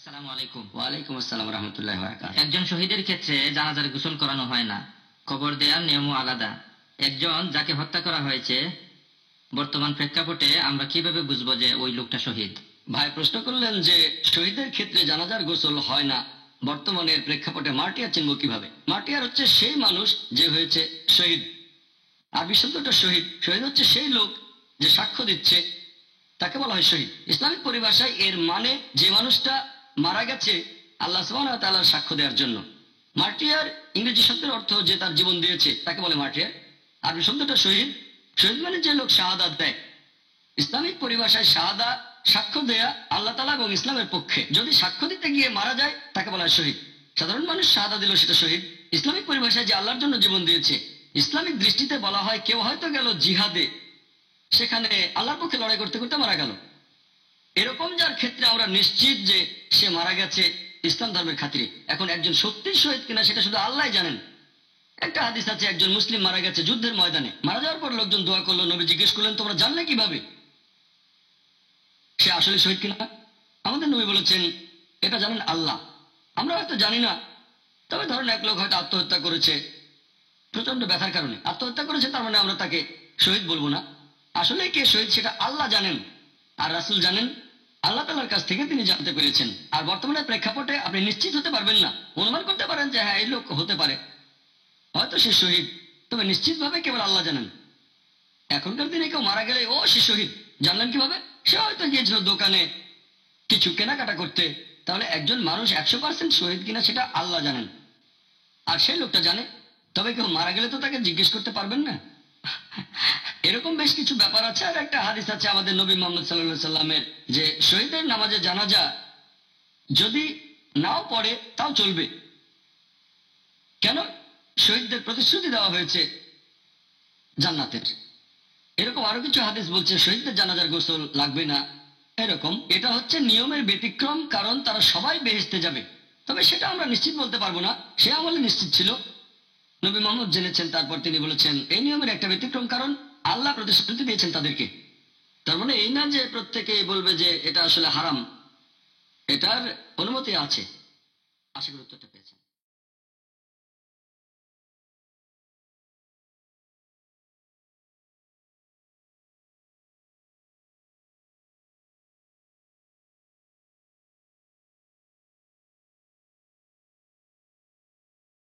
আসসালামু আলাইকুম। ওয়ালাইকুম আসসালাম রহমতুল্লাহ বারাকাতুহু। একজন শহীদের ক্ষেত্রে জানাজার গোসল করানো হয় না, কবর দেওয়ার নিয়মও আলাদা। একজন যাকে হত্যা করা হয়েছে, বর্তমান প্রেক্ষাপটে আমরা কিভাবে বুঝবো যে ওই লোকটা শহীদ? ভাই প্রশ্ন করলেন যে শহীদের ক্ষেত্রে জানাজার গোসল হয় না, বর্তমানের প্রেক্ষাপটে মার্টিয়ার চিনব কিভাবে? মার্টিয়ার হচ্ছে সেই মানুষ যে হয়েছে শহীদ। আরবি শব্দটা শহীদ, শহীদ হচ্ছে সেই লোক যে সাক্ষ্য দিচ্ছে, তাকে বলা হয় শহীদ। ইসলামিক পরিভাষায় এর মানে যে মানুষটা মারা গেছে আল্লাহ সুবহানাহু ওয়া তাআলার সাক্ষ্য দেওয়ার জন্য। মার্টিয়ার ইংরেজি শব্দের অর্থ যে তার জীবন দিয়েছে তাকে বলে মার্টিয়ার। আরবি শব্দটা শহীদ। শহীদ মানে যে লোক শাহাদাত দেয়। ইসলামিক পরিভাষায় শাহাদা সাক্ষ্য দেয়া আল্লাহ তাআলা এবং ইসলামের পক্ষে। যদি সাক্ষ্য দিতে গিয়ে মারা যায় তাকে বলা হয় শহীদ। সাধারণ মানুষ শাহাদা দিল সেটা শহীদ। ইসলামিক পরিভাষায় যে আল্লাহর জন্য জীবন দিয়েছে, ইসলামিক দৃষ্টিতে বলা হয় কেউ হয়তো গেল জিহাদে, সেখানে আল্লাহর পক্ষে লড়াই করতে করতে মারা গেল। এরকম যার ক্ষেত্রে আমরা নিশ্চিত যে সে মারা গেছে ইসলাম ধর্মের খাতিরে। এখন একজন সত্যি শহীদ কিনা সেটা শুধু আল্লাহ জানেন। একটা হাদিস আছে, একজন মুসলিম মারা গেছে যুদ্ধের ময়দানে। মারা যাওয়ার পর লোকজন দোয়া করলো, নবী জিজ্ঞেস করলেন তোমরা জানলে কিভাবে সে আসলে শহীদ কিনা? আমাদের নবী বলেছেন এটা জানেন আল্লাহ, আমরা হয়তো জানি না। তবে ধরেন এক লোক হয়তো আত্মহত্যা করেছে, প্রচন্ড ব্যথার কারণে আত্মহত্যা করেছে, তার মানে আমরা তাকে শহীদ বলবো না। আসলে কে শহীদ সেটা আল্লাহ জানেন আর রাসূল জানেন। আল্লাহ তাআলার কাছ থেকে তিনি জানতে পেরেছেন। আর বর্তমানে প্রেক্ষাপটে আপনি নিশ্চিত হতে পারবেন না, অনুমান করতে পারেন যে হ্যাঁ এই লোক হতে পারে, হয়তো সে শহীদ, তবে নিশ্চিতভাবে কেবল আল্লাহ জানেন। এখনকার দিনে কেউ মারা গেলে ও সে শহীদ জানলেন কিভাবে? সে হয়তো গিয়েছিল দোকানে কিছু কেনাকাটা করতে। তাহলে একজন মানুষ 100% শহীদ কিনা সেটা আল্লাহ জানেন আর সেই লোকটা জানে। তবে কেউ মারা গেলে তো তাকে জিজ্ঞেস করতে পারবেন না। এরকম বেশ কিছু ব্যাপার আছে। আর একটা হাদিস আছে আমাদের নবী মুহাম্মদ সাল্লাল্লাহু আলাইহি সাল্লামের, যে শহীদের নামাজে জানাজা যদি নাও পড়ে তাও চলবে। কেন? শহীদদের প্রতিশ্রুতি দেওয়া হয়েছে জান্নাতের। এরকম আরো কিছু হাদিস বলছে শহীদদের জানাজার গোসল লাগবে না। এরকম এটা হচ্ছে নিয়মের ব্যতিক্রম, কারণ তারা সবাই বেহেশতে যাবে। তবে সেটা আমরা নিশ্চিত বলতে পারবো না। সে আমলে নিশ্চিত ছিল, নবী মুহাম্মদ জেনেছেন, তারপর তিনি বলেছেন এই নিয়মের একটা ব্যতিক্রম, কারণ আল্লাহ প্রতিশ্রুতি দিয়েছেন তাদেরকে। তার মানে এই না যে প্রত্যেকেই বলবে যে এটা আসলে হারাম, এটার অনুমতি আছে। আশা করি উত্তরটা পেয়েছেন।